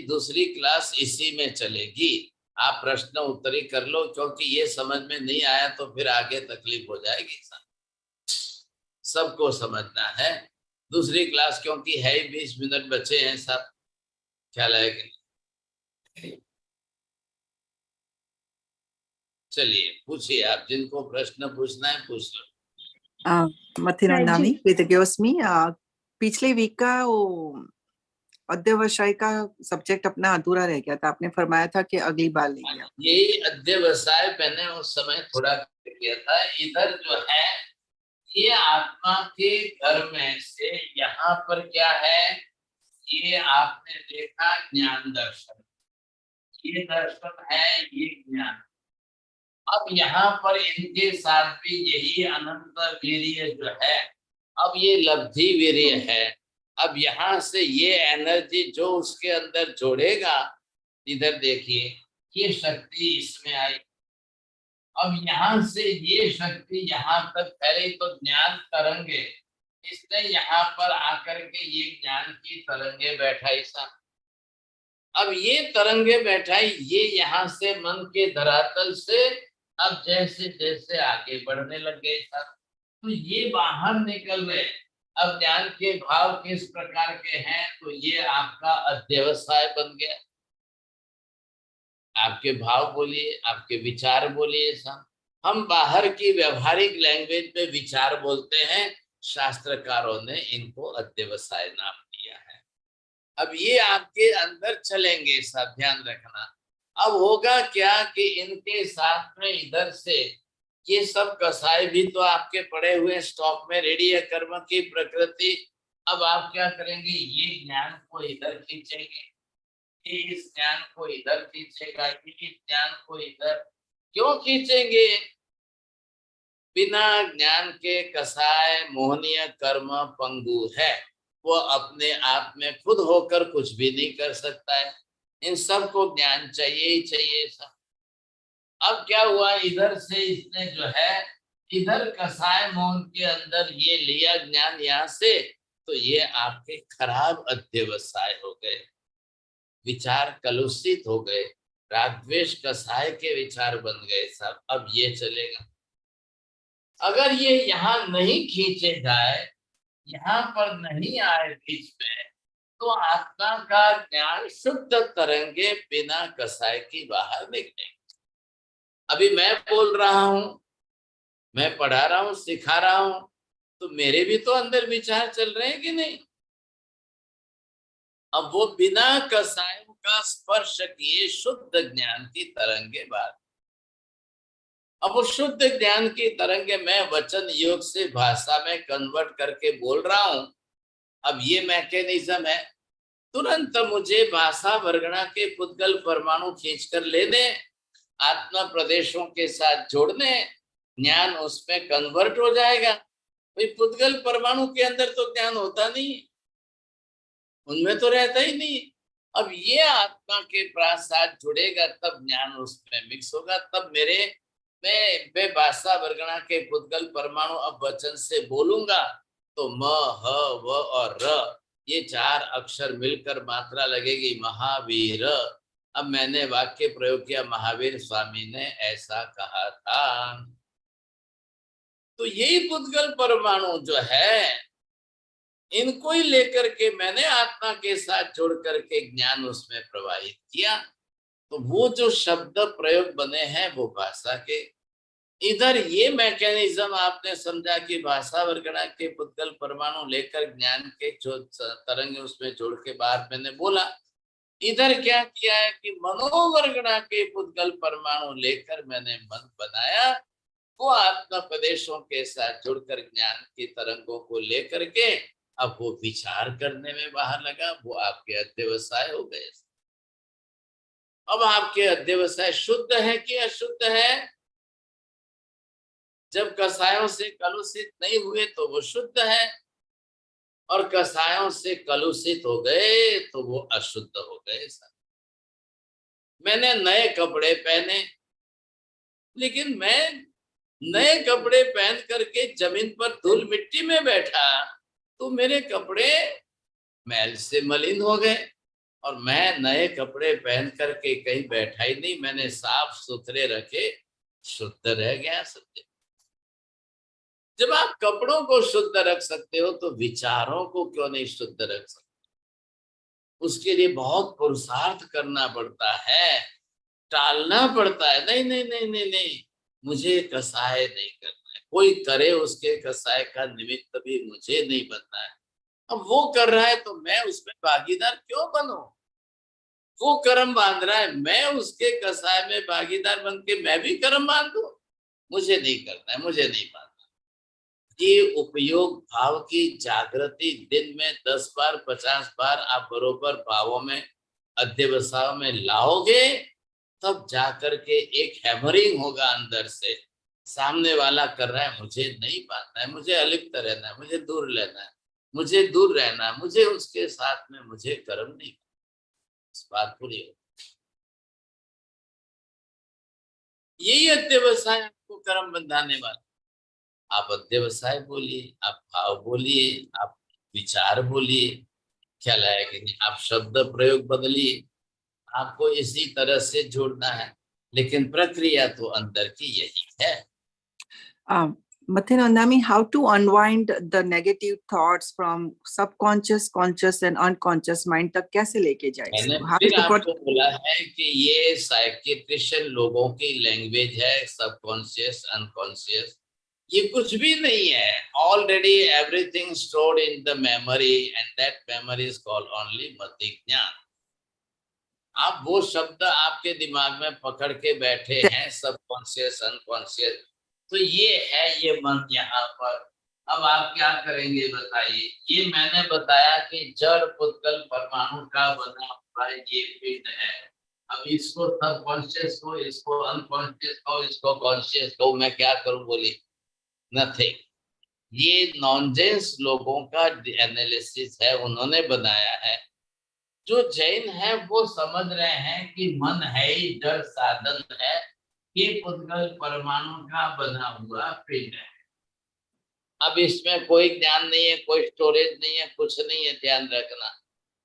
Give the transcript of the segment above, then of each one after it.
दूसरी क्लास इसी में चलेगी। आप प्रश्न उत्तरी कर लो, क्योंकि ये समझ में नहीं आया तो फिर आगे तकलीफ हो जाएगी। सबको समझना है। दूसरी क्लास क्योंकि है ही, 20 मिनट बचे हैं, सब ख्याल है कि नहीं? चलिए पूछिए, आप जिनको प्रश्न पूछना है पूछ लो। मथिरंदामी कृतज्ञोस्मि। पिछले वीक का वो अध्यवसाय का सब्जेक्ट अपना अधूरा रह गया था, आपने फरमाया था कि अगली बार लेंगे। यही अध्यवसाय मैंने उस समय थोड़ा किया था। इधर जो है ये आत्मा के घर में से यहाँ पर क्या है, ये आपने देखा ज्ञान दर्शन, ये दर्शन है, ये ज्ञान। अब यहाँ पर इनके साथ भी यही अनंत वीर्य जो है, अब ये लब्धि वीर्य है। अब यहाँ से ये एनर्जी जो उसके अंदर जोड़ेगा, इधर देखिए ये शक्ति इसमें आई। अब यहाँ से ये शक्ति यहाँ तक फैले तो ज्ञान तरंगे, इसने यहाँ पर आकर के ये ज्ञान की तरंगे बैठाई सा। अब ये तरंगे बैठाई, ये यहाँ से मन के धरातल से अब जैसे जैसे आगे बढ़ने लग गए सर, तो ये बाहर निकल गए। अब ज्ञान के भाव किस प्रकार के हैं, तो ये आपका अध्यवसाय बन गया। आपके भाव बोलिए, आपके विचार बोलिए सब। हम बाहर की व्यवहारिक लैंग्वेज में विचार बोलते हैं, शास्त्रकारों ने इनको अध्यवसाय नाम दिया है। अब ये आपके अंदर चलेंगे, सब ध्यान रखना। अब होगा क्या कि इनके साथ में इधर से ये सब कसाय भी तो आपके पड़े हुए स्टॉक में रेडी है, कर्म की प्रकृति। अब आप क्या करेंगे, ये ज्ञान को इधर खींचेंगे, इस ज्ञान को इधर खींचेगा, इस ज्ञान को इधर। क्यों खींचेंगे? बिना ज्ञान के कसाय मोहनीय कर्म पंगु है, वो अपने आप में खुद होकर कुछ भी नहीं कर सकता है। इन सबको ज्ञान चाहिए ही चाहिए सब। अब क्या हुआ, इधर से इसने जो है इधर कसाय मोहन के अंदर ये लिया ज्ञान यहाँ से, तो ये आपके खराब अध्यवसाय हो गए, विचार कलुषित हो गए, राग द्वेष कसाय के विचार बन गए सब। अब ये चलेगा। अगर ये यहाँ नहीं खींचे जाए, यहाँ पर नहीं आए बीच में, तो आत्मा का ज्ञान शुद्ध तरंगे बिना कसाय की बाहर निकलेंगे। अभी मैं बोल रहा हूं, मैं पढ़ा रहा हूं, सिखा रहा हूं, तो मेरे भी तो अंदर विचार चल रहे हैं कि नहीं? अब वो बिना कसायों का स्पर्श किए शुद्ध ज्ञान की तरंगे बाहर। अब वो शुद्ध ज्ञान की तरंगे मैं वचन योग से भाषा में कन्वर्ट करके बोल रहा हूं। अब ये मैकेनिज्म है, तुरंत मुझे भाषा वर्गणा के पुद्गल परमाणु खींचकर लेने, आत्मा प्रदेशों के साथ जोड़ने, ज्ञान उसमें कन्वर्ट हो जाएगा। भाई पुद्गल परमाणु के अंदर तो ज्ञान होता नहीं, उनमें तो रहता ही नहीं। अब ये आत्मा के साथ जुड़ेगा तब ज्ञान उसमें मिक्स होगा, तब मैं भाषा वर्गणा के पुद्गल परमाणु अब वचन से बोलूंगा तो म, ह, व और र, ये 4 अक्षर मिलकर मात्रा लगेगी महावीर। अब मैंने वाक्य प्रयोग किया, महावीर स्वामी ने ऐसा कहा था। तो यही पुद्गल परमाणु जो है, इनको ही लेकर के मैंने आत्मा के साथ जोड़ करके ज्ञान उसमें प्रवाहित किया। तो वो जो शब्द प्रयोग बने हैं वो भाषा के, इधर ये मैकेनिज्म आपने समझा कि भाषा वर्गणा के पुद्गल परमाणु लेकर ज्ञान के जो तरंग उसमें जोड़ के बाहर मैंने बोला। इधर क्या किया है कि मनोवर्गणा के पुद्गल परमाणु लेकर मैंने मन बनाया, वो आत्मा प्रदेशों के साथ जुड़कर ज्ञान की तरंगों को लेकर के अब वो विचार करने में बाहर लगा। वो आपके अध्यवसाय हो गए। अब आपके अध्यवसाय शुद्ध है कि अशुद्ध है? जब कसायों से कलुषित नहीं हुए तो वो शुद्ध है, और कसायों से कलुषित हो गए तो वो अशुद्ध हो गए। मैंने नए कपड़े पहने, लेकिन मैं नए कपड़े पहन करके जमीन पर धूल मिट्टी में बैठा तो मेरे कपड़े मैल से मलिन हो गए। और मैं नए कपड़े पहन करके कहीं बैठा ही नहीं, मैंने साफ सुथरे रखे, शुद्ध रह गया सत्य। जब आप कपड़ों को शुद्ध रख सकते हो तो विचारों को क्यों नहीं शुद्ध रख सकते? उसके लिए बहुत पुरुषार्थ करना पड़ता है, टालना पड़ता है। नहीं नहीं नहीं नहीं नहीं, मुझे कसाय नहीं करना है, कोई करे उसके कसाय का निमित्त भी मुझे नहीं बनना है। अब वो कर रहा है तो मैं उसमें भागीदार क्यों बनूं? वो कर्म बांध रहा है, मैं उसके कसाय में भागीदार बन के मैं भी कर्म बांध दूं? मुझे नहीं करना है, मुझे नहीं बांधना। ये उपयोग भाव की जागृति दिन में 10 बार 50 बार आप बरोबर भावों में अध्यवसाय में लाओगे, तब जाकर के एक हैमरिंग होगा अंदर से। सामने वाला कर रहा है, मुझे नहीं बांधना है, मुझे अलिप्त रहना है, मुझे दूर लेना है, मुझे दूर रहना है, मुझे उसके साथ में मुझे कर्म नहीं, इस बात पूरी हो। यही अध्यवसाय आपको कर्म बंधाने वाला। आप अध्यवसाय बोलिए, आप भाव बोलिए, आप विचार बोलिए, ख्याल आया कि नहीं, आप शब्द प्रयोग बदलिए, आपको इसी तरह से जोड़ना है, लेकिन प्रक्रिया तो अंदर की यही है। Mathin Andami, how to unwind the negative thoughts from subconscious, conscious and unconscious mind तक कैसे लेके जाए मैंने इसको? How is फिर the आपको बोला है कि ये साइकियाट्रिशियन लोगों की लैंग्वेज है, सबकॉन्शियस अनकॉन्शियस, ये कुछ भी नहीं है। Already everything stored in the memory and that memory is called only मति ज्ञान। आप वो शब्द आपके दिमाग में पकड़ के बैठे हैं, सबकॉन्शियस अनकॉन्शियस, तो ये है ये मन यहाँ पर। अब आप क्या करेंगे बताइए? ये मैंने बताया कि जड़ पुद्गल परमाणु का बना हुआ ये पिंड है। अब इसको सबकॉन्शियस को, इसको अनकॉन्शियस को, इसको कॉन्शियस को, मैं क्या करूं? बोली नथिंग। ये नॉनसेंस लोगों का एनालिसिस है, उन्होंने बनाया है। जो जैन है वो समझ रहे हैं कि मन है ही जड़ साधन है, ये पुद्गल परमाणु का बना हुआ पिंड है। अब इसमें कोई ज्ञान नहीं है, कोई स्टोरेज नहीं है, कुछ नहीं है, ध्यान रखना।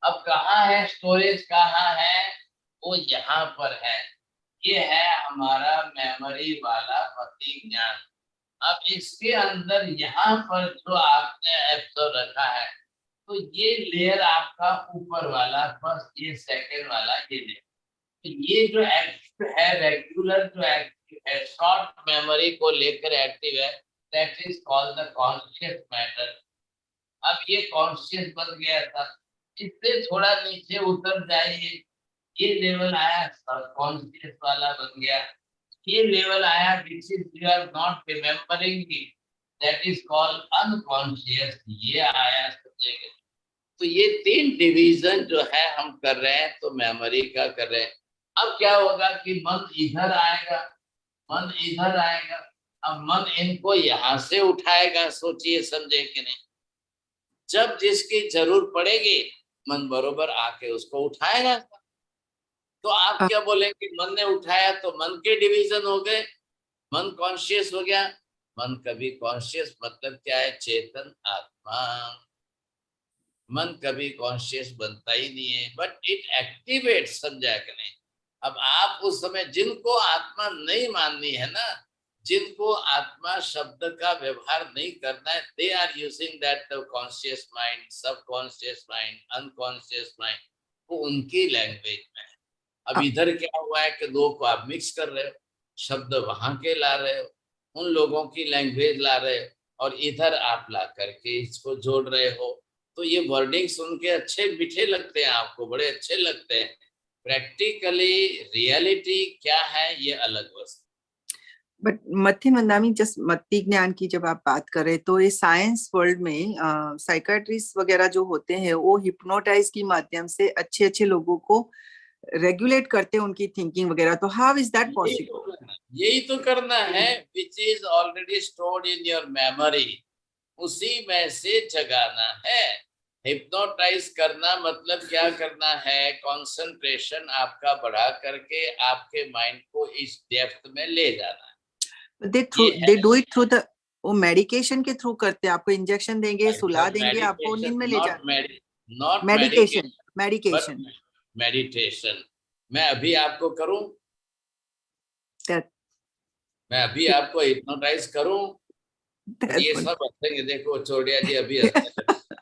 अब कहाँ है स्टोरेज, कहाँ है? वो यहाँ पर है। ये है हमारा मेमोरी वाला मति ज्ञान। अब इसके अंदर यहाँ पर जो आपने एब्जॉर्व रखा है, तो ये लेयर आपका ऊपर वाला, फर्स्ट ये सेकंड वाला ये लेयर, तो ये जो एक्टिव है, रेगुलर जो एक्टिव है, शॉर्ट मेमोरी को लेकर एक्टिव है, that is called the conscious matter. अब ये कॉन्शियस बन गया था, इससे थोड़ा नीचे उतर जाइए, ये लेवल आया कॉन्शियस वाला बन गया। ये लेवल आया which is you are not remembering it, that is called unconscious, ये आया सब्जेक्ट। तो ये 3 डिवीजन जो है हम कर रहे हैं, तो मेमोरी का कर रहे हैं। अब क्या होगा कि मन इधर आएगा, मन इधर आएगा, अब मन इनको यहां से उठाएगा, सोचिए समझे कि नहीं? जब जिसकी जरूर पड़ेगी मन बरोबर आके उसको उठाएगा। तो आप क्या बोलेंगे? मन ने उठाया तो मन के डिवीजन हो गए, मन कॉन्शियस हो गया। मन कभी कॉन्शियस मतलब क्या है? चेतन आत्मा। मन कभी कॉन्शियस बनता ही नहीं है, बट इट एक्टिवेट, समझा कि नहीं? अब आप उस समय जिनको आत्मा नहीं माननी है ना, जिनको आत्मा शब्द का व्यवहार नहीं करना है, they are using that the conscious mind, subconscious mind, unconscious mind, वो उनकी लैंग्वेज में है। अब इधर क्या हुआ है कि दो को आप मिक्स कर रहे हो, शब्द वहां के ला रहे हो, उन लोगों की लैंग्वेज ला रहे हो, और इधर आप ला करके इसको जोड़ रहे हो। तो ये वर्डिंग सुन के अच्छे मीठे लगते हैं, आपको बड़े अच्छे लगते हैं। प्रैक्टिकली रियलिटी क्या है ये अलग वस्तु। बट मथि मंदामी, जस्ट मति ज्ञान की जब आप बात करें तो ये साइंस वर्ल्ड में साइकाट्रिस्ट वगैरह जो होते हैं वो हिप्नोटाइज के माध्यम से अच्छे अच्छे लोगों को रेगुलेट करते हैं उनकी थिंकिंग वगैरह, तो हाउ इज दैट पॉसिबल? यही तो करना है, which is already stored in your memory, उसी में से जगाना है। हिप्नोटाइज करना मतलब क्या करना है? कंसंट्रेशन आपका बढ़ा करके आपके माइंड को इस डेप्थ में ले जाना है। They do it through the, वो मेडिकेशन के थ्रू करते हैं, आपको इंजेक्शन देंगे, सुला देंगे, आपको नींद में ले जाते हैं। Not medication, medication. मेडिटेशन। मैं अभी आपको करूं, that मैं अभी आपको हिप्नोटाइज करूं, और that ये one. सब हंसेंगे, देखो चौड़िया जी अभी हंसने लगे,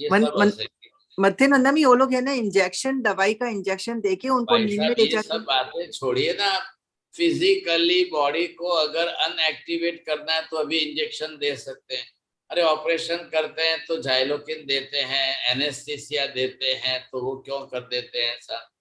ये मन, सब मन, हंसेंगे। मध्य नंदा में वो लोग है ना, इंजेक्शन, दवाई का इंजेक्शन देके उनको भाई नींद में साहब ले ये जाते सब हैं। बातें छोड़िए ना आप। फिजिकली बॉडी को अगर अनएक्टिवेट करना है तो अभी इंजेक्शन दे सकते हैं। अरे ऑपरेशन करते हैं तो जाइलोकिन देते हैं, एनेस्थीसिया देते हैं, तो वो क्यों कर देते हैं ऐसा।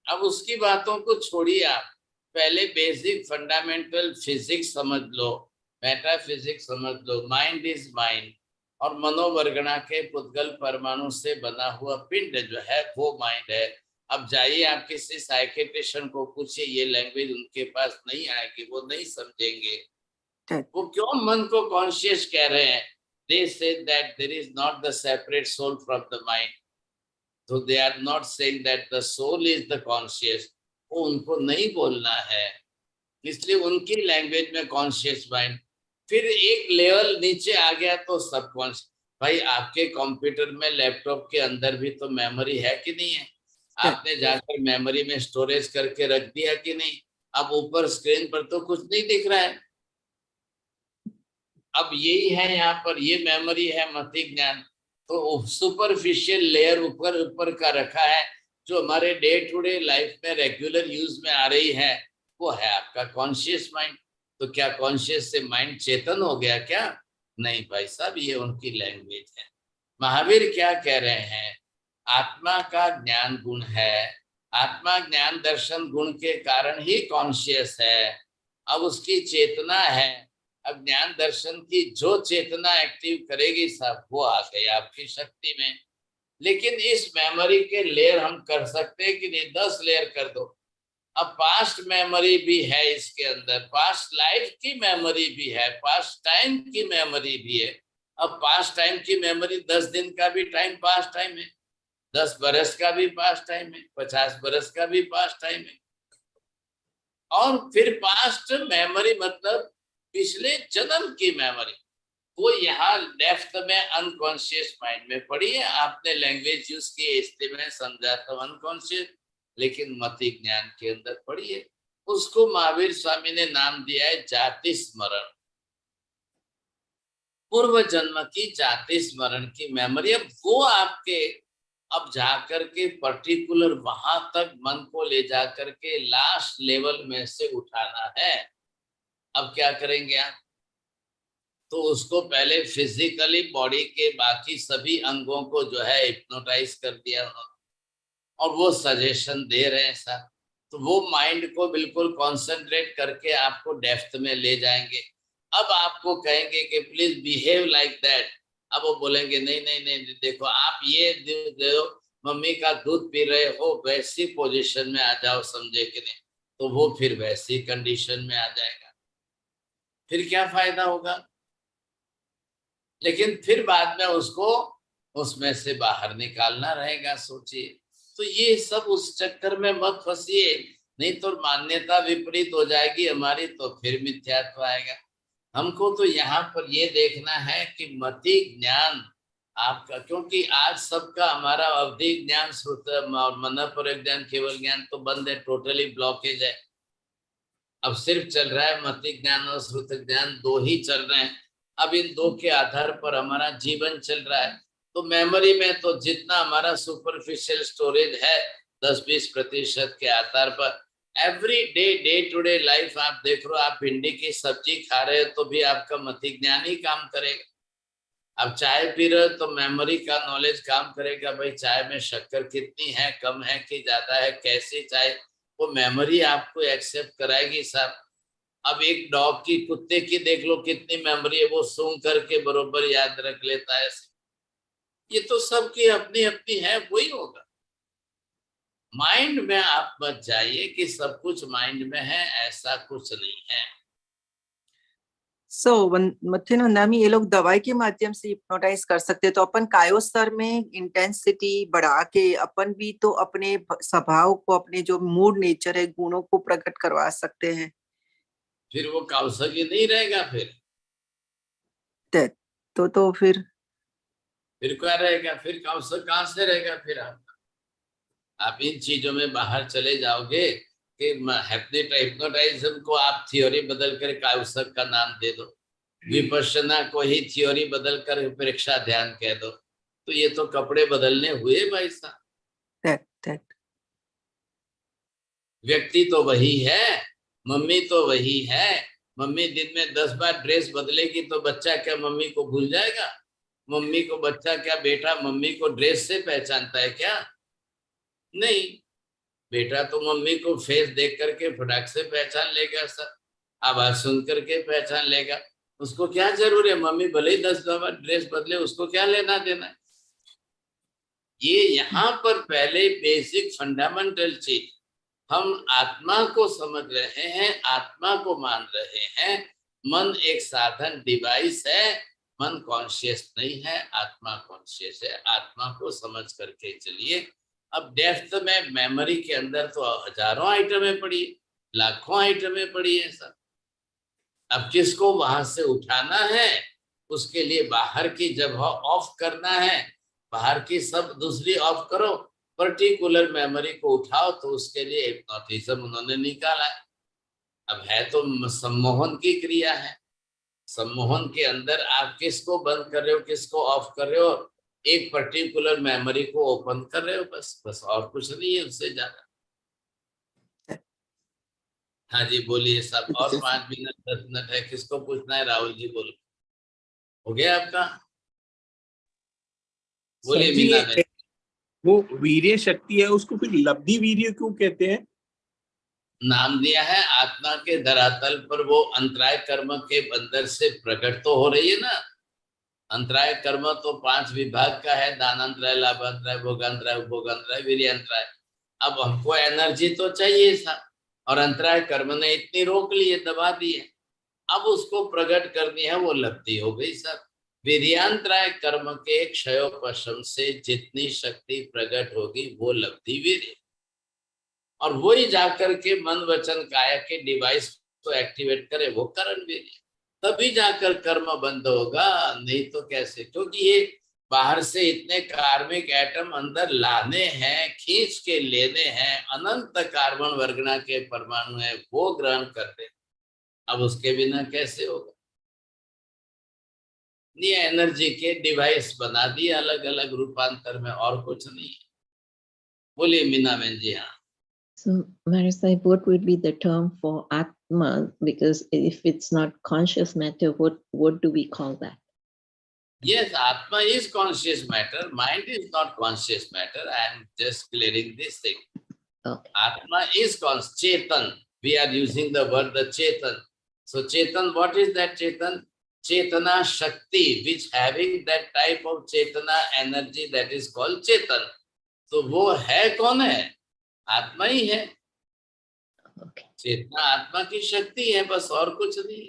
अब उसकी बातों को छोड़िए आप, पहले बेसिक फंडामेंटल फिजिक्स समझ लो, मेटाफिजिक्स समझ लो। माइंड इज माइंड, और मनोवर्गणा के पुद्गल परमाणु से बना हुआ पिंड जो है वो माइंड है। अब जाइए आप किसी साइकेट्रिशियन को पूछिए, ये लैंग्वेज उनके पास नहीं आएगी, वो नहीं समझेंगे। That- वो क्यों मन को कॉन्शियस कह रहे हैं? They say that there is not the separate soul from the mind, तो they are not saying that the soul is the conscious. वो उनको नहीं बोलना है, इसलिए उनकी लैंग्वेज में कॉन्शियस माइंड। फिर एक लेवल नीचे आ गया तो सबकॉन्शियस। भाई आपके कंप्यूटर में, लैपटॉप के अंदर भी तो मेमोरी है कि नहीं है? that- आपने जाकर मेमोरी में स्टोरेज करके रख दिया कि नहीं? अब ऊपर स्क्रीन पर तो कुछ नहीं दिख रहा है। अब यही है, यहाँ पर ये मेमोरी है मति ज्ञान। तो सुपरफिशियल लेयर ऊपर ऊपर का रखा है, जो हमारे डे टू डे लाइफ में रेगुलर यूज में आ रही है, वो है आपका कॉन्शियस माइंड। तो क्या कॉन्शियस से माइंड चेतन हो गया क्या? नहीं भाई साहब, ये उनकी लैंग्वेज है। महावीर क्या कह रहे हैं? आत्मा का ज्ञान गुण है, आत्मा ज्ञान दर्शन गुण के कारण ही कॉन्शियस है। अब उसकी चेतना है। अब ज्ञान दर्शन की जो चेतना एक्टिव करेगी साहब, वो आ गई आपकी शक्ति में। लेकिन इस मेमोरी के लेयर हम कर सकते हैं कि नहीं? 10 लेयर कर दो। अब पास्ट मेमोरी भी है इसके अंदर, पास्ट लाइफ की मेमोरी भी है, पास्ट टाइम की मेमोरी भी है। अब पास्ट टाइम की मेमोरी, 10 दिन का भी टाइम पास्ट टाइम है, 10 बरस का भी पास्ट टाइम है, 50 बरस का भी पास्ट टाइम है। और फिर पास्ट मेमोरी मतलब पिछले जन्म की मेमोरी, वो यहाँ डेप्थ में अनकॉन्शियस माइंड में पड़ी है। आपने लैंग्वेज यूज की इसलिए मैं समझा था अनकॉन्शियस, लेकिन मति ज्ञान के अंदर पड़ी है। उसको महावीर स्वामी ने नाम दिया है जाति स्मरण, पूर्व जन्म की जाति स्मरण की मेमोरी। अब वो आपके, अब जाकर के पर्टिकुलर वहां तक मन को ले जाकर के लास्ट लेवल में से उठाना है। अब क्या करेंगे आप? तो उसको पहले फिजिकली बॉडी के बाकी सभी अंगों को जो है हिप्नोटाइज कर दिया उन्होंने, और वो सजेशन दे रहे हैं सर। तो वो माइंड को बिल्कुल कंसंट्रेट करके आपको डेप्थ में ले जाएंगे। अब आपको कहेंगे कि प्लीज बिहेव लाइक दैट। अब वो बोलेंगे नहीं नहीं नहीं, देखो आप ये दो, मम्मी का दूध पी रहे हो, वैसी पोजीशन में आ जाओ, समझे कि नहीं? तो वो फिर वैसी कंडीशन में आ जाएगा। फिर क्या फायदा होगा? लेकिन फिर बाद में उसको उसमें से बाहर निकालना रहेगा, सोचिए। तो ये सब उस चक्कर में मत फंसिए, नहीं तो मान्यता विपरीत हो जाएगी हमारी, तो फिर मिथ्यात्व आएगा। हमको तो यहाँ पर ये देखना है कि मति ज्ञान आपका, क्योंकि आज सबका हमारा अवधि ज्ञान, श्रुत और मन पर ज्ञान, केवल ज्ञान तो बंद है, टोटली ब्लॉकेज है। अब सिर्फ चल रहा है मति ज्ञान और श्रुत ज्ञान, दो ही चल रहे हैं। अब इन दो के आधार पर हमारा जीवन चल रहा है। तो मेमोरी में तो जितना हमारा सुपरफिशियल स्टोरेज है, 10-20% के आधार पर every day, day to day life आप देख रहे हो, आप भिंडी की सब्जी खा रहे हो तो भी आपका मति ज्ञान ही काम करेगा। अब चाय पी रहे हो तो मेमोरी का नॉलेज काम करेगा, भाई चाय में शक्कर कितनी है, कम है कि ज्यादा है, कैसी चाय, वो मेमोरी आपको एक्सेप्ट कराएगी साहब। अब एक डॉग की, कुत्ते की देख लो कितनी मेमोरी है, वो सूंघ करके बरोबर याद रख लेता है। ये तो सबकी अपनी अपनी है, वही होगा। माइंड में आप मत जाइए कि सब कुछ माइंड में है, ऐसा कुछ नहीं है। सो मथुन नंदामी, ये लोग दवाई के माध्यम से हिप्नोटाइज कर सकते हैं, तो अपन कायो स्तर में इंटेंसिटी बढ़ा के अपन भी तो अपने स्वभाव को, अपने जो मूड नेचर है, गुणों को प्रकट करवा सकते हैं। फिर वो कौशल्य नहीं रहेगा। तो फिर फिर क्या रहेगा? फिर कौशल कहाँ से रहेगा फिर आप? आप इन चीजों में बाहर चले जाओगे कि हिप्नोटाइज्म को आप थियोरी बदल कर काउसक का नाम दे दो, विपश्यना को ही थियोरी बदल कर परीक्षा ध्यान कह दो, तो ये तो कपड़े बदलने हुए भाई साहब। that व्यक्ति तो वही है, मम्मी तो वही है। मम्मी दिन में 10 बार ड्रेस बदलेगी तो बच्चा क्या मम्मी को भूल जाएगा? मम्मी को बच्चा क्या, बेटा मम्मी को ड्रेस से पहचानता है क्या? नहीं, बेटा तो मम्मी को फेस देख करके फटाक से पहचान लेगा सर, आवाज सुन करके पहचान लेगा। उसको क्या जरूर है, मम्मी भले ही 10 बार ड्रेस बदले, उसको क्या लेना देना है? ये यहाँ पर पहले बेसिक फंडामेंटल चीज, हम आत्मा को समझ रहे हैं, आत्मा को मान रहे हैं। मन एक साधन डिवाइस है, मन कॉन्शियस नहीं है, आत्मा कॉन्शियस है। आत्मा को समझ करके चलिए। अब डेप्थ में मेमोरी के अंदर तो हजारों आइटमें पड़ी, लाखों आइटमें पड़ी है सर। अब किसको वहां से उठाना है, उसके लिए बाहर की जगह ऑफ करना है, बाहर की सब दूसरी ऑफ करो, पर्टिकुलर मेमोरी को उठाओ, तो उसके लिए हिप्नोटिज्म उन्होंने निकाला है। अब है तो सम्मोहन की क्रिया है, सम्मोहन के अंदर आप किसको बंद कर रहे हो, किसको ऑफ कर रहे हो, एक पर्टिकुलर मेमोरी को ओपन कर रहे हो, बस बस और कुछ नहीं है उससे ज्यादा। हाँ जी बोलिए साहब, और 5 मिनट 10 मिनट है, किसको पूछना है? राहुल जी बोलो, हो गया आपका? बोलिए सर जी, मीना बहन। वो वीर्य शक्ति है, उसको फिर लब्धि वीर्य क्यों कहते हैं? नाम दिया है, आत्मा के धरातल पर वो अंतराय कर्म के अंदर से प्रकट तो हो रही है ना। अंतराय कर्म तो 5 विभाग का है, दानांतराय, लाभांतराय, भोगांतराय, उपभोगांतराय, वीर्यांतराय। अब हमको एनर्जी तो चाहिए था, और अंतराय कर्म ने इतनी रोक ली है, दबा दी है, अब उसको प्रकट करनी है, वो लब्धि हो गई सर। वीर्यांतराय कर्म के क्षयोपशम से जितनी शक्ति प्रकट होगी वो लब्धि वीर्य, और वही जाकर के मन वचन काया के डिवाइस को एक्टिवेट करे, वो करण वीर्य। तभी जाकर कर्म बंद होगा, नहीं तो कैसे? क्योंकि ये बाहर से इतने कार्मिक एटम अंदर लाने हैं, खींच के लेने हैं, अनंत कार्बन वर्गना के परमाणु है, वो ग्रहण करते, अब उसके बिना कैसे होगा? ये एनर्जी के डिवाइस बना दिए अलग अलग रूपांतर में, और कुछ नहीं है। बोलिए मीना बहन जी। हाँ, So, Marisai, what would be the term for Atma? Because if it's not conscious matter, what do we call that? yes, Atma is conscious matter, mind is not conscious matter. I am just clearing this thing. Okay. Atma is Chetan. We are using the word the Chetan. So Chetan, what is that Chetan? Chetana Shakti, which having that type of Chetana energy, that is called Chetan. तो वो है कौन है? आत्मा ही है। Okay. चेतना आत्मा की शक्ति है, बस और कुछ नहीं।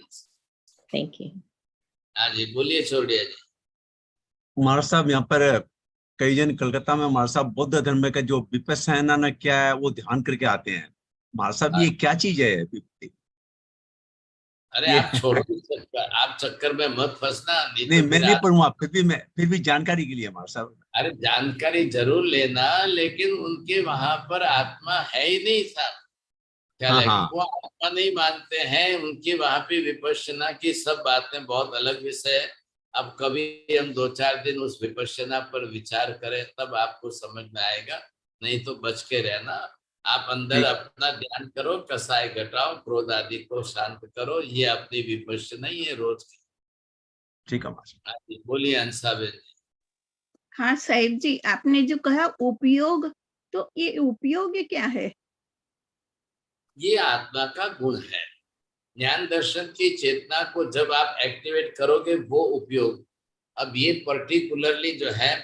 Thank you. हाँ जी बोलिए छोड़िए जी। हमारा साहब यहाँ पर कई जन कलकत्ता में हमारा साहब बौद्ध धर्म का जो विपश्यना न क्या है वो ध्यान करके आते हैं। हमारा साहब ये क्या चीज है? अरे आप छोड़ो चक्कर, आप चक्कर में मत फंसना। नहीं मैं नहीं पढ़ूंगा, फिर भी जानकारी के लिए हमारा साहब। अरे जानकारी जरूर लेना, लेकिन उनके वहां पर आत्मा है ही नहीं साहब। क्या है, वो आत्मा नहीं मानते हैं। उनकी वहां पे विपश्यना की सब बातें बहुत अलग विषय है। अब कभी हम 2-4 दिन उस विपश्यना पर विचार करें, तब आपको समझ में आएगा। नहीं तो बच के रहना। आप अंदर अपना ध्यान करो, कसाय घटाओ, क्रोध आदि को शांत करो, ये अपनी विपश्यना ही है रोज की। ठीक है, बोलिए अंसाबेन। हाँ साहिब जी, आपने जो कहा उपयोग, तो ये उपयोग क्या है? ये आत्मा का गुण है। ज्ञान दर्शन की चेतना को जब आप एक्टिवेट करोगे वो उपयोग। अब ये पर्टिकुलरली जो है,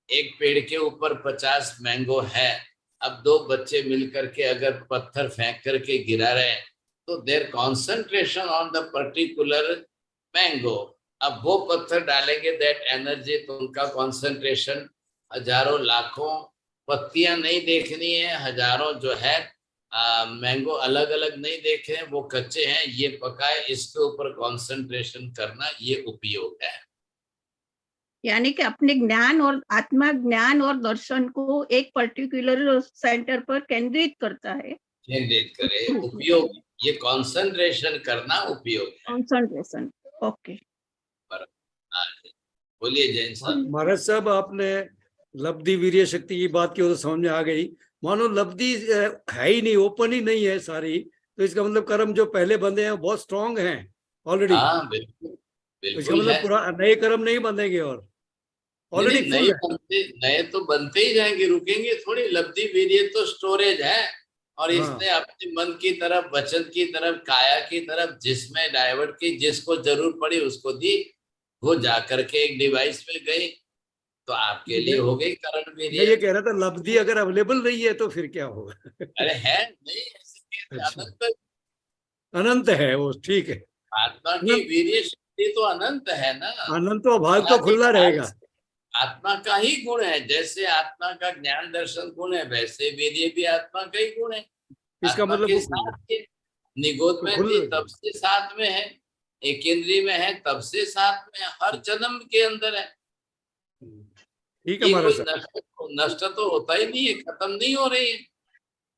एक पेड़ के ऊपर 50 मैंगो है। अब 2 बच्चे मिलकर के अगर पत्थर फेंक करके गिरा रहे हैं, तो their concentration on the particular mango. अब वो पत्थर डालेंगे दैट एनर्जी, तो उनका कॉन्सेंट्रेशन हजारों लाखों। पत्तियां नहीं देखनी है, हजारों जो है मैंगो अलग अलग नहीं देखे हैं, वो कच्चे हैं, ये पकाए, इसके ऊपर कंसंट्रेशन करना, ये उपयोग है। यानी कि अपने ज्ञान और आत्मा ज्ञान और दर्शन को एक पर्टिकुलर सेंटर पर केंद्रित करता है, केंद्रित करे, उपयोग, ये कंसंट्रेशन करना उपयोग है। कंसंट्रेशन। ओके, बोलिए जैन साहब। महाराज साहब, आपने लब्धि वीर्य शक्ति की बात की, वो तो समझ में आ गई। मानो लब्धि है ही नहीं, ओपन ही नहीं है सारी, तो इसका मतलब कर्म जो पहले बंधे हैं वो बहुत स्ट्रांग हैं ऑलरेडी। हाँ बिल्कुल, इसका बिल्कुल मतलब है। पूरा नए कर्म नहीं बंधेंगे और ऑलरेडी नहीं, फुल है। नए तो बनते ही जाएंगे, रुकेंगे थोड़ी। लब्धि वीर्य तो स्टोरेज है, और हाँ। इसने अपने मन की तरफ, वचन की तरफ, काया की तरफ, जिसमें डाइवर्ट की, जिसको जरूरत पड़ी उसको दी, वो जाकर के एक डिवाइस में गई, तो आपके लिए हो गई करण मैं वीर्य। ये कह रहा था, लब्धि अगर अवेलेबल नहीं है तो फिर क्या होगा? अरे है नहीं, ऐसे कैसे? अच्छा, अनंत अनंत है वो, ठीक है। आत्मा की अनंत, वीर्य शक्ति तो अनंत है ना। अनंत तो भाग तो खुला अनादिकाल रहेगा। से आत्मा का ही गुण है। जैसे आत्मा का ज्ञान दर्शन गुण है, वैसे वीर्य भी आत्मा का ही गुण है। इसका आत्मा मतलब के वो साथ के निगोद तो में खुल, थी तब से साथ में है, एक इंद्रिय में है तब से साथ में है, हर जन्म के अंदर है। ठीक है ये महाराज कोई साहब। नष्ट तो होता ही नहीं है, खत्म नहीं हो रही है।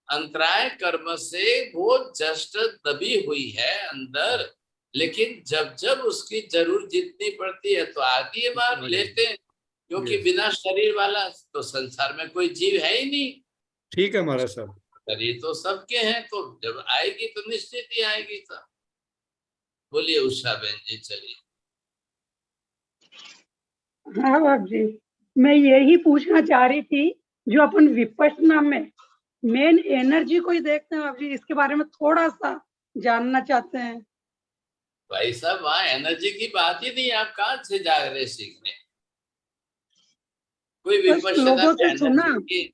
अंतराय कर्म से वो जस्ट दबी हुई है अंदर, लेकिन जब जब उसकी जरूरत जितनी पड़ती है तो आगे बार लेते हैं, क्योंकि बिना शरीर वाला तो संसार में कोई जीव है ही नहीं। ठीक है महाराज साहब। शरीर तो सबके हैं, तो जब आएगी तो निश्चित ही आएगी। सब बोलिए उषा बहन जी, चलिए। हाँ बाप जी, मैं यही पूछना चाह रही थी, जो अपन विपश्यना में मेन एनर्जी को ही देखते हैं बाप जी, इसके बारे में थोड़ा सा जानना चाहते हैं। भाई साहब, वहां एनर्जी की बात ही नहीं, आप कहाँ से जा रहे सीखने? कोई बस विपश्यना लोगों में से सुना। एनर्जी की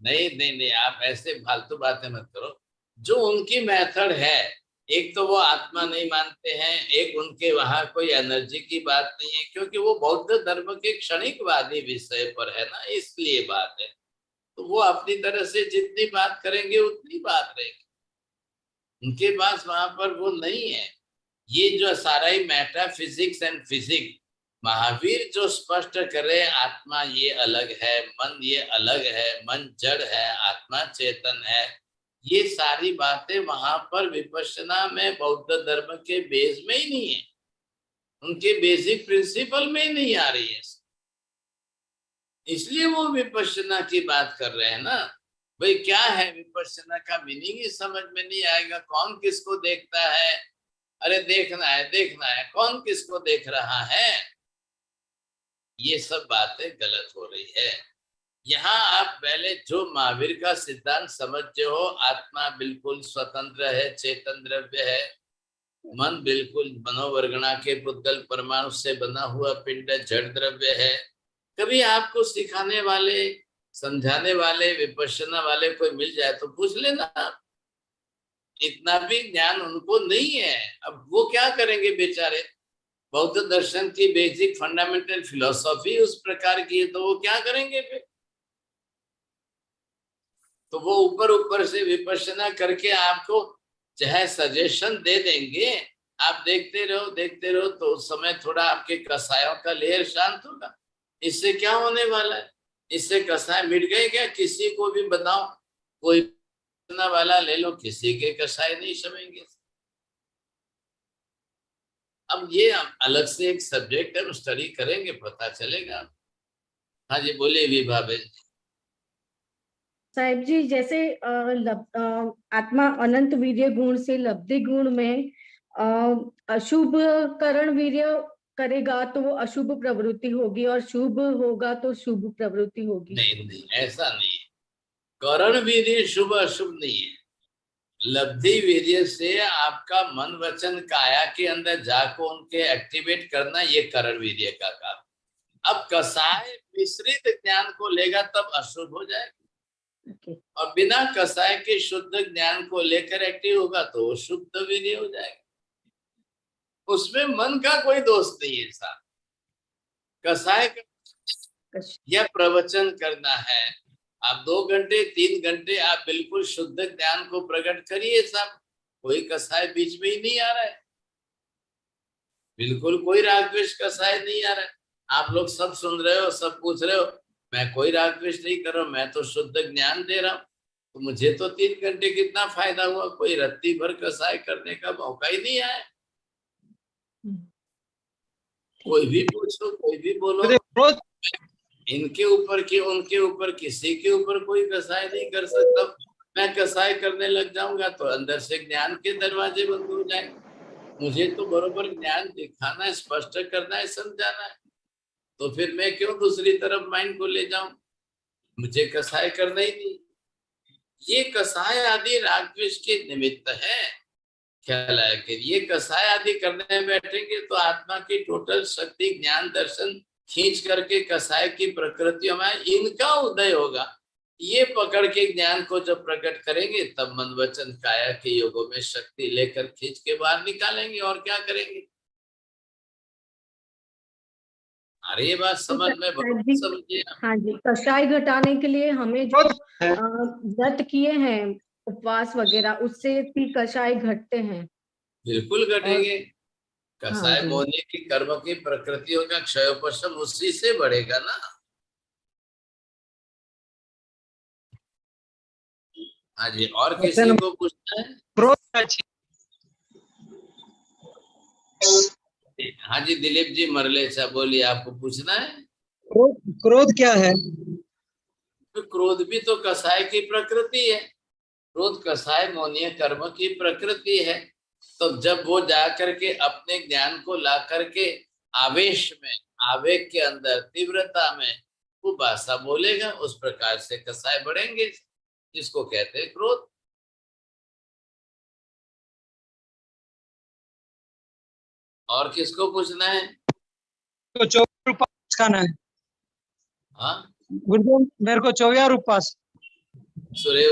नहीं, नहीं, नहीं, आप ऐसे फालतू बातें मत करो। जो उनकी मेथड है, एक तो वो आत्मा नहीं मानते हैं, एक उनके वहां कोई एनर्जी की बात नहीं है, क्योंकि वो बौद्ध धर्म के क्षणिकवादी विषय पर है ना, इसलिए बात है। तो वो अपनी तरह से जितनी बात करेंगे उतनी बात रहेगी, उनके पास वहां पर वो नहीं है। ये जो सारा ही मेटाफिजिक्स एंड फिजिक्स, महावीर जो स्पष्ट करे, आत्मा ये अलग है, मन ये अलग है, मन जड़ है, आत्मा चेतन है, ये सारी बातें वहां पर विपश्यना में बौद्ध धर्म के बेस में ही नहीं है, उनके बेसिक प्रिंसिपल में ही नहीं आ रही है। इसलिए वो विपश्यना की बात कर रहे हैं ना। भाई क्या है विपश्यना का मीनिंग ही समझ में नहीं आएगा। कौन किसको देखता है? अरे देखना है, देखना है, कौन किसको देख रहा है? ये सब बातें गलत हो रही है। यहाँ आप पहले जो महावीर का सिद्धांत समझते हो, आत्मा बिल्कुल स्वतंत्र है, चेतन द्रव्य है, मन बिल्कुल मनोवर्गणा के पुद्गल परमाणु से बना हुआ पिंड जड़ द्रव्य है। कभी आपको सिखाने वाले, समझाने वाले, विपश्यना वाले कोई मिल जाए तो पूछ लेना आप। इतना भी ज्ञान उनको नहीं है। अब वो क्या करेंगे बेचारे? बौद्ध दर्शन की बेसिक फंडामेंटल फिलॉसफी उस प्रकार की है, तो वो क्या करेंगे फिर? तो वो ऊपर ऊपर से विपश्यना करके आपको चाहे सजेशन दे देंगे, आप देखते रहो, देखते रहो, तो उस समय थोड़ा आपके कसायों का लेयर शांत होगा। इससे क्या होने वाला है? इससे कसाय मिट गए क्या? किसी को भी बताओ, कोई वाला ले लो, किसी के कसाय नहीं समेंगे। अब ये अलग से एक सब्जेक्ट है, स्टडी करेंगे, पता चलेगा। हाँ जी, बोलिए विभा बहन। साहिब जी, जैसे आत्मा अनंत वीर्य गुण से लब्धि गुण में अशुभ करण वीर्य करेगा तो वो अशुभ प्रवृत्ति होगी, और शुभ होगा तो शुभ प्रवृत्ति होगी। नहीं, नहीं, ऐसा नहीं है। करण वीर्य शुभ अशुभ नहीं है। लब्धि वीर्य से आपका मन वचन काया के अंदर जाको उनके एक्टिवेट करना, ये करण वीर्य का काम। अब कसाय मिश्रित ज्ञान को लेगा तब अशुभ हो जाएगा, और बिना कसाय के शुद्ध ज्ञान को लेकर एक्टिव होगा तो वो शुद्ध वीर्य हो जाएगा। उसमें मन का कोई दोष नहीं है साहब। कसाय का या प्रवचन करना है, आप 2 घंटे 3 घंटे आप बिल्कुल शुद्ध ज्ञान को प्रकट करिए साहब, कोई कसाय बीच में ही नहीं आ रहा है, बिल्कुल कोई राग द्वेष कसाय नहीं आ रहा है। आप लोग सब सुन रहे हो, सब पूछ रहे हो, मैं कोई राग द्वेष नहीं कर रहा हूं, मैं तो शुद्ध ज्ञान दे रहा हूं। तो मुझे तो 3 घंटे कितना फायदा हुआ, कोई रत्ती भर कसाय करने का मौका ही नहीं आया। कोई भी पूछो, कोई भी बोलो, इनके ऊपर की उनके ऊपर किसी के ऊपर कोई कसाय नहीं कर सकता। मैं कसाय करने लग जाऊंगा तो अंदर से ज्ञान के दरवाजे बंद हो जाएंगे। मुझे तो बरोबर ज्ञान दिखाना है, स्पष्ट करना है, समझाना है। तो फिर मैं क्यों दूसरी तरफ माइंड को ले जाऊं? मुझे कसाय करना ही नहीं। ये कसाय आदि राग द्वेष के निमित्त है। ख्याल है कि ये कसाय आदि करने बैठेंगे तो आत्मा की टोटल शक्ति, ज्ञान, दर्शन खींच करके कसाय की प्रकृतियों में इनका उदय होगा। ये पकड़ के ज्ञान को जब प्रकट करेंगे तब मन वचन काया के योगों में शक्ति लेकर खींच के बाहर निकालेंगे। और क्या करेंगे? अरे ये बात समझ में समझिए। हाँ जी, कषाय घटाने के लिए हमें जो व्रत किए हैं, उपवास वगैरह, उससे भी कषाय घटते हैं। बिल्कुल घटेंगे। कसाय हाँ जी। मोहनी की कर्म की प्रकृतियों का क्षयोपशम उसी से बढ़ेगा ना। हाँ जी, और किसी को पूछना है? हाँ जी, दिलीप जी मरलेचा, बोलिए, आपको पूछना है? क्रोध क्या है? तो क्रोध भी तो कसाय की प्रकृति है। क्रोध कसाय मोहनीय कर्म की प्रकृति है। तो जब वो जा करके अपने ज्ञान को ला करके आवेश में, आवेग के अंदर, तीव्रता में वो भाषा बोलेगा, उस प्रकार से कसाय बढ़ेंगे, जिसको कहते हैं क्रोध। और किसको पूछना है? तो 24 उपवास खाना है। हाँ, गुरुदेव, मेरे को 24 उपवास। सूर्य